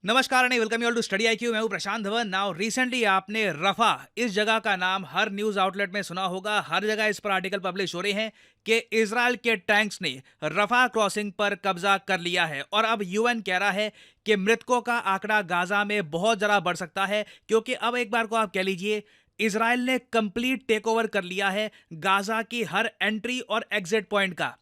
नमस्कार नहीं welcome you all to study IQ. मैं हूं प्रशांत धवन। नाउ रिसेंटली आपने रफा इस जगह का नाम हर न्यूज आउटलेट में सुना होगा। हर जगह इस पर आर्टिकल पब्लिश हो रहे हैं कि इजराइल के टैंक्स ने रफा क्रॉसिंग पर कब्जा कर लिया है और अब यूएन कह रहा है कि मृतकों का आंकड़ा गाजा में बहुत ज़्यादा बढ़ सकता है, क्योंकि अब एक बार को आप कह लीजिए इजराइल ने कंप्लीट टेक ओवर कर लिया है गाजा की हर एंट्री और एग्जिट पॉइंट का।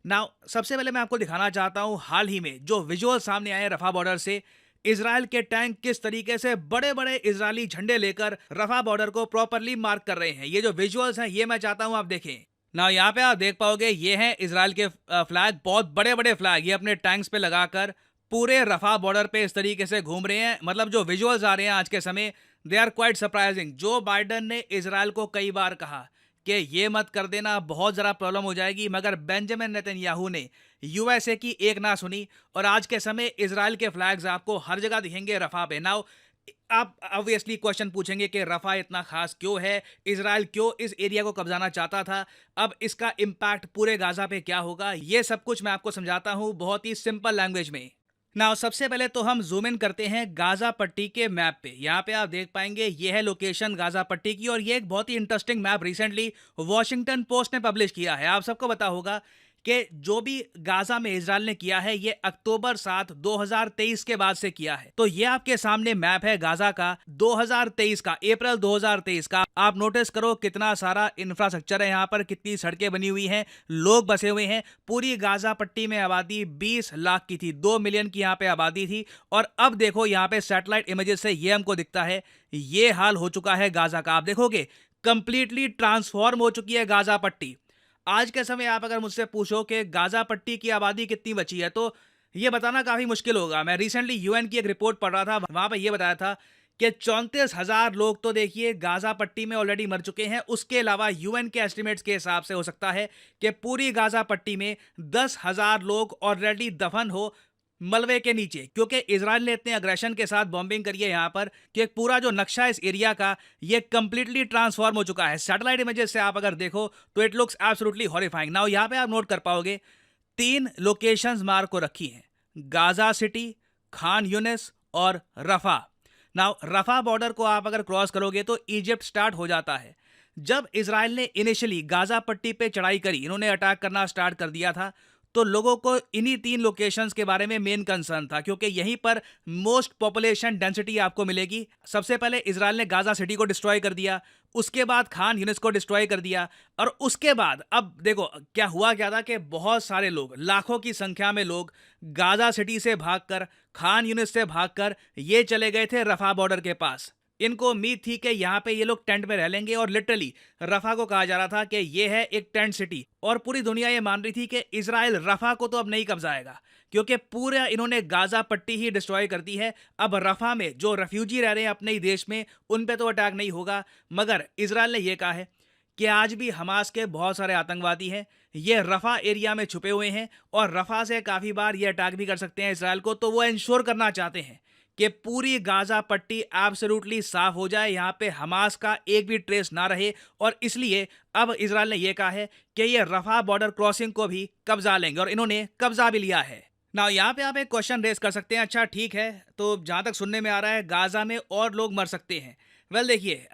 नाउ सबसे पहले मैं आपको दिखाना चाहता हूं हाल ही में जो विजुअल सामने आए रफा बॉर्डर से। इजराइल के टैंक किस तरीके से बड़े बड़े इजरायली झंडे लेकर रफा बॉर्डर को प्रॉपरली मार्क कर रहे हैं। ये जो विजुअल्स हैं ये मैं चाहता हूं आप देखें। ना यहाँ पे आप देख पाओगे ये हैं इजराइल के फ्लैग, बहुत बड़े बड़े फ्लैग ये अपने टैंक्स पे लगाकर पूरे रफा बॉर्डर पे इस तरीके से घूम रहे हैं। मतलब जो विजुअल्स आ रहे हैं आज के समय, दे आर क्वाइट सरप्राइजिंग। जो बाइडन ने इजराइल को कई बार कहा कि ये मत कर देना, बहुत ज़रा प्रॉब्लम हो जाएगी, मगर बेंजामिन नेतन्याहू ने यूएसए की एक ना सुनी और आज के समय इजराइल के फ्लैग्स आपको हर जगह दिखेंगे रफा पे। नाउ आप ऑब्वियसली क्वेश्चन पूछेंगे कि रफा इतना खास क्यों है, इजराइल क्यों इस एरिया को कब्जाना चाहता था, अब इसका इम्पैक्ट पूरे गाजा पे क्या होगा, ये सब कुछ मैं आपको समझाता हूँ बहुत ही सिंपल लैंग्वेज में। नाउ सबसे पहले तो हम जूम इन करते हैं गाजा पट्टी के मैप पे। यहाँ पे आप देख पाएंगे ये है लोकेशन गाजा पट्टी की और ये एक बहुत ही interesting map recently Washington Post ने पब्लिश किया है। आप सबको पता होगा कि जो भी गाजा में इजराइल ने किया है ये अक्टूबर 7 2023 के बाद से किया है। तो ये आपके सामने मैप है गाजा का 2023 का, अप्रैल 2023 का। आप नोटिस करो कितना सारा इंफ्रास्ट्रक्चर है यहाँ पर, कितनी सड़कें बनी हुई हैं, लोग बसे हुए हैं। पूरी गाजा पट्टी में आबादी 20 लाख की थी, 2 मिलियन की यहाँ पे आबादी थी। और अब देखो यहाँ पे सैटेलाइट इमेजेस से ये हमको दिखता है ये हाल हो चुका है गाजा का। आप देखोगे कंप्लीटली ट्रांसफॉर्म हो चुकी है गाजा पट्टी। आज के समय आप अगर मुझसे पूछो कि गाजा पट्टी की आबादी कितनी बची है तो ये बताना काफ़ी मुश्किल होगा। मैं रिसेंटली यूएन की एक रिपोर्ट पढ़ रहा था, वहाँ पे ये बताया था कि 34,000 लोग तो देखिए गाजा पट्टी में ऑलरेडी मर चुके हैं। उसके अलावा यूएन के एस्टिमेट्स के हिसाब से हो सकता है कि पूरी गाजा पट्टी में 10,000 लोग ऑलरेडी दफन हो मलबे के नीचे, क्योंकि इजराइल ने इतने अग्रेशन के साथ बॉम्बिंग करी है यहाँ पर कि पूरा जो नक्शा इस एरिया का ये कंप्लीटली ट्रांसफॉर्म हो चुका है। सैटेलाइट इमेजेस से आप अगर देखो तो it looks absolutely horrifying. Now यहाँ पे आप नोट कर पाओगे 3 लोकेशंस मार्क को रखी हैं, गाजा सिटी, खान यूनिस और रफा। नाउ रफा बॉर्डर को आप अगर क्रॉस करोगे तो इजिप्ट स्टार्ट हो जाता है। जब इजराइल ने इनिशियली गाजा पट्टी पे चढ़ाई करी, इन्होंने अटैक करना स्टार्ट कर दिया था, तो लोगों को इन्हीं 3 लोकेशंस के बारे में मेन कंसर्न था, क्योंकि यहीं पर मोस्ट पॉपुलेशन डेंसिटी आपको मिलेगी। सबसे पहले इजराइल ने गाजा सिटी को डिस्ट्रॉय कर दिया, उसके बाद खान यूनिस को डिस्ट्रॉय कर दिया और उसके बाद अब देखो क्या था कि बहुत सारे लोग, लाखों की संख्या में लोग गाजा सिटी से भागकर, खान यूनिस से भागकर ये चले गए थे रफा बॉर्डर के पास। इनको उम्मीद थी कि यहाँ पे ये लोग टेंट में रह लेंगे और लिटरली रफा को कहा जा रहा था कि ये है एक टेंट सिटी और पूरी दुनिया ये मान रही थी कि इजराइल रफा को तो अब नहीं कब्जाएगा, क्योंकि पूरा इन्होंने गाजा पट्टी ही डिस्ट्रॉय कर दी है। अब रफा में जो रेफ्यूजी रह रहे हैं अपने ही देश में उन पे तो अटैक नहीं होगा, मगर इजराइल ने यह कहा है कि आज भी हमास के बहुत सारे आतंकवादी हैं, ये रफा एरिया में छुपे हुए हैं और रफा से काफ़ी बार ये अटैक भी कर सकते हैं इसराइल को। तो वो इंश्योर करना चाहते हैं कि पूरी गाजा पट्टी एब्सोल्युटली साफ हो जाए, यहाँ पे हमास का एक भी ट्रेस ना रहे। और इसलिए अब इजराइल ने यह कहा है कि ये रफा बॉर्डर क्रॉसिंग को भी कब्जा लेंगे और इन्होंने कब्जा भी लिया है। ना यहाँ पे आप एक क्वेश्चन रेज कर सकते हैं, अच्छा ठीक है तो जहाँ तक सुनने में आ रहा है गाजा में और लोग मर सकते हैं। वेल देखिए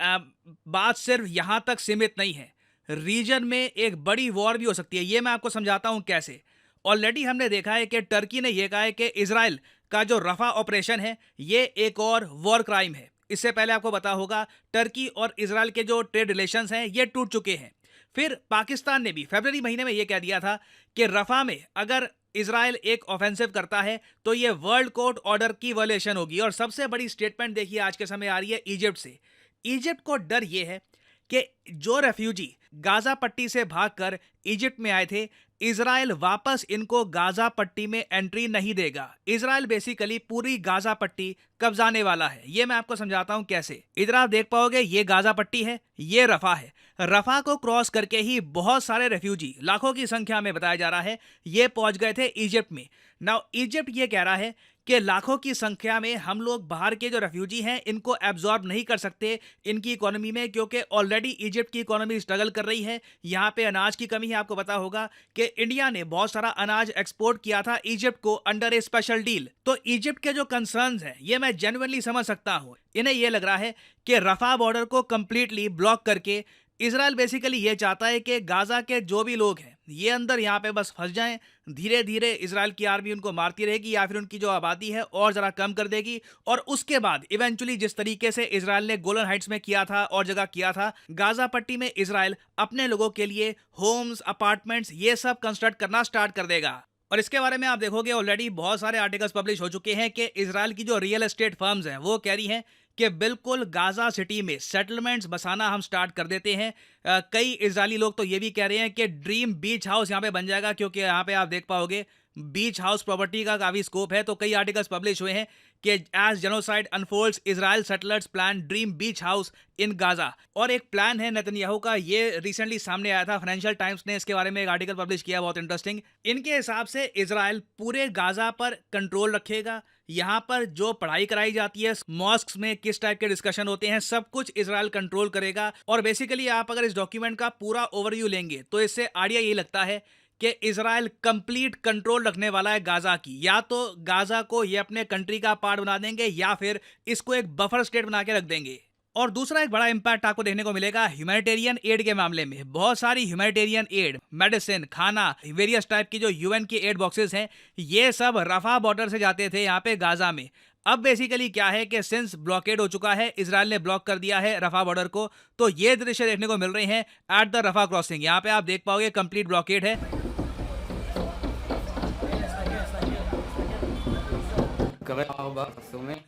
बात सिर्फ यहाँ तक सीमित नहीं है, रीजन में एक बड़ी वॉर भी हो सकती है। ये मैं आपको समझाता हूँ कैसे। ऑलरेडी हमने देखा है कि टर्की ने यह कहा है कि इजराइल का जो रफा ऑपरेशन है ये एक और वॉर क्राइम है। इससे पहले आपको पता होगा टर्की और इजराइल के जो ट्रेड रिलेशंस हैं ये टूट चुके हैं। फिर पाकिस्तान ने भी फरवरी महीने में ये कह दिया था कि रफा में अगर इजराइल एक ऑफेंसिव करता है तो ये वर्ल्ड कोर्ट ऑर्डर की वायलेशन होगी। और सबसे बड़ी स्टेटमेंट देखिए आज के समय आ रही है इजिप्ट से। इजिप्ट को डर ये है कि जो रेफ्यूजी गाजा पट्टी से भागकर इजिप्ट में आए थे, इजराइल वापस इनको गाजा पट्टी में एंट्री नहीं देगा। इजराइल बेसिकली पूरी गाजा पट्टी कब्जाने वाला है। ये मैं आपको समझाता हूं कैसे। इधर आप देख पाओगे ये गाजा पट्टी है, ये रफा है। रफा को क्रॉस करके ही बहुत सारे रेफ्यूजी, लाखों की संख्या में बताया जा रहा है, ये पहुंच गए थे इजिप्ट में। नाउ इजिप्ट ये कह रहा है कि लाखों की संख्या में हम लोग बाहर के जो रेफ्यूजी हैं इनको एब्जॉर्ब नहीं कर सकते इनकी इकोनॉमी में, क्योंकि ऑलरेडी इजिप्ट की इकोनॉमी स्ट्रगल कर रही है। यहाँ पे अनाज की कमी है। आपको पता होगा कि इंडिया ने बहुत सारा अनाज एक्सपोर्ट किया था इजिप्ट को अंडर ए स्पेशल डील। तो इजिप्ट के जो कंसर्न्स हैं ये मैं जेन्युइनली समझ सकता हूँ। इन्हें ये लग रहा है कि रफा बॉर्डर को कंप्लीटली ब्लॉक करके इसराइल बेसिकली ये चाहता है कि गाजा के जो भी लोग हैं ये अंदर यहाँ पे बस फंस जाएं। धीरे धीरे इसराइल की आर्मी उनको मारती रहेगी या फिर उनकी जो आबादी है और जरा कम कर देगी, और उसके बाद इवेंचुअली जिस तरीके से इसराइल ने गोलन हाइट्स में किया था और जगह किया था, गाजा पट्टी में इसराइल अपने लोगों के लिए होम्स, अपार्टमेंट्स ये सब कंस्ट्रक्ट करना स्टार्ट कर देगा। और इसके बारे में आप देखोगे ऑलरेडी बहुत सारे आर्टिकल्स पब्लिश हो चुके हैं कि इसराइल की जो रियल एस्टेट फर्म्स हैं वो कह रही हैं कि बिल्कुल गाजा सिटी में सेटलमेंट्स बसाना हम स्टार्ट कर देते हैं। कई इजरायली लोग तो ये भी कह रहे हैं कि ड्रीम बीच हाउस यहाँ पे बन जाएगा, क्योंकि यहाँ पे आप देख पाओगे बीच हाउस प्रॉपर्टी का काफी स्कोप है। तो कई आर्टिकल्स पब्लिश हुए हैं कि as genocide unfolds Israel settlers plan dream beach house in Gaza. और एक प्लान है नेतन्याहू का, ये रिसेंटली सामने आया था, फाइनेंशियल टाइम्स ने इसके बारे में एक आर्टिकल पब्लिश किया, बहुत इंटरेस्टिंग। इनके हिसाब से इजराइल पूरे गाजा पर कंट्रोल रखेगा। यहाँ पर जो पढ़ाई कराई जाती है मॉस्क्स में, किस टाइप के डिस्कशन होते हैं, सब कुछ इजराइल कंट्रोल करेगा। और बेसिकली आप अगर इस डॉक्यूमेंट का पूरा ओवरव्यू लेंगे तो इससे आइडिया यही लगता है कि इजराइल कंप्लीट कंट्रोल रखने वाला है गाजा की। या तो गाजा को ये अपने कंट्री का पार्ट बना देंगे या फिर इसको एक बफर स्टेट बना के रख देंगे। और दूसरा एक बड़ा इंपैक्ट आपको देखने को मिलेगा ह्यूमैनिटेरियन एड के मामले में। बहुत सारी ह्यूमैनिटेरियन एड, मेडिसिन, खाना, वेरियस टाइप की जो यूएन की एड बॉक्सेस हैं ये सब रफा बॉर्डर से जाते थे यहाँ पे गाजा में। अब बेसिकली क्या है कि सिंस ब्लॉकेड हो चुका है, इसराइल ने ब्लॉक कर दिया है रफा बॉर्डर को, तो ये दृश्य देखने को मिल रहे हैं एट द रफा क्रॉसिंग। यहाँ पे आप देख पाओगे कंप्लीट ब्लॉकेड है।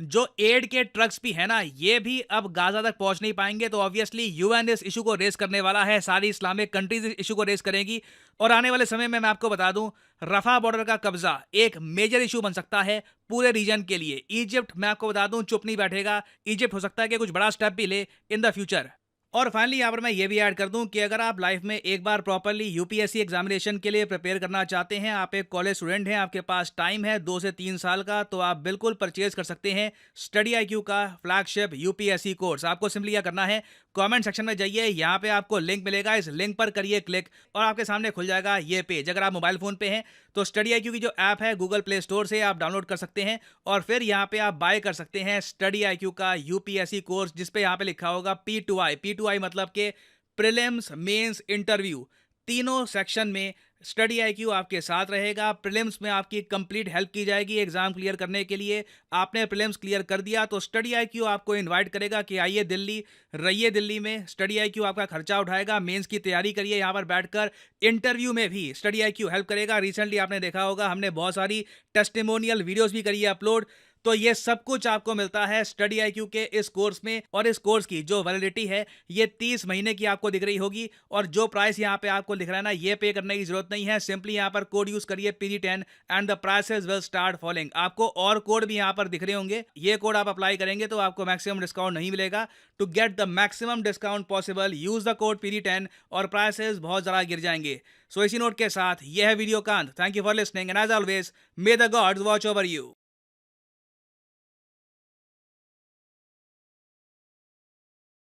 जो एड के ट्रक्स भी है ना ये भी अब गाजा तक पहुंच नहीं पाएंगे। तो ऑब्वियसली यूएन इस इशू को रेस करने वाला है, सारी इस्लामिक कंट्रीज इस इशू को रेस करेंगी। और आने वाले समय में मैं आपको बता दूं रफा बॉर्डर का कब्जा एक मेजर इशू बन सकता है पूरे रीजन के लिए। इजिप्ट, मैं आपको बता दूं, चुप नहीं बैठेगा। इजिप्ट हो सकता है कि कुछ बड़ा स्टेप भी ले इन द फ्यूचर। और फाइनली यहाँ पर मैं ये भी ऐड कर दूं कि अगर आप लाइफ में एक बार प्रॉपरली यूपीएससी एग्जामिनेशन के लिए प्रिपेयर करना चाहते हैं, आप एक कॉलेज स्टूडेंट हैं, आपके पास टाइम है 2 से 3 साल का, तो आप बिल्कुल परचेज कर सकते हैं स्टडी आईक्यू का फ्लैगशिप यूपीएससी कोर्स। आपको सिंपली क्या करना है, कमेंट सेक्शन में जाइए, यहाँ पे आपको लिंक मिलेगा, इस लिंक पर करिए क्लिक और आपके सामने खुल जाएगा ये पेज। अगर आप मोबाइल फोन पे हैं तो स्टडी आईक्यू की जो ऐप है गूगल प्ले स्टोर से आप डाउनलोड कर सकते हैं और फिर यहाँ पे आप बाय कर सकते हैं स्टडी आईक्यू का यूपीएससी कोर्स, जिसपे यहाँ पे लिखा होगा P2I। P2I मतलब के प्रीलिम्स, मेंस, इंटरव्यू, तीनों सेक्शन में स्टडी आईक्यू आपके साथ रहेगा। प्रीलिम्स में आपकी कंप्लीट हेल्प की जाएगी एग्जाम क्लियर करने के लिए। आपने प्रीलिम्स क्लियर कर दिया तो स्टडी आईक्यू आपको इनवाइट करेगा कि आइए दिल्ली, रहिए दिल्ली में। स्टडी आईक्यू आपका खर्चा उठाएगा, मेंस की तैयारी करिए यहाँ पर बैठकर। इंटरव्यू में भी स्टडी आईक्यू हेल्प करेगा। रिसेंटली आपने देखा होगा हमने बहुत सारी टेस्टिमोनियल वीडियोस भी करी है अपलोड। तो ये सब कुछ आपको मिलता है स्टडी आईक्यू के इस कोर्स में। और इस कोर्स की जो वैलिडिटी है ये 30 महीने की आपको दिख रही होगी। और जो प्राइस यहाँ पे आपको दिख रहा है ना, ये पे करने की जरूरत नहीं है। सिंपली यहाँ पर कोड यूज करिए PG10 and the prices will start following. आपको और कोड भी यहाँ पर दिख रहे होंगे, ये कोड आप अप्लाई करेंगे तो आपको मैक्सिमम डिस्काउंट नहीं मिलेगा। To get the maximum discount possible use the code PG10 और प्राइसेस बहुत ज़्यादा गिर जाएंगे। सो इसी नोट के साथ यह है वीडियो का अंत। Thank you for listening and as always may the gods watch over you.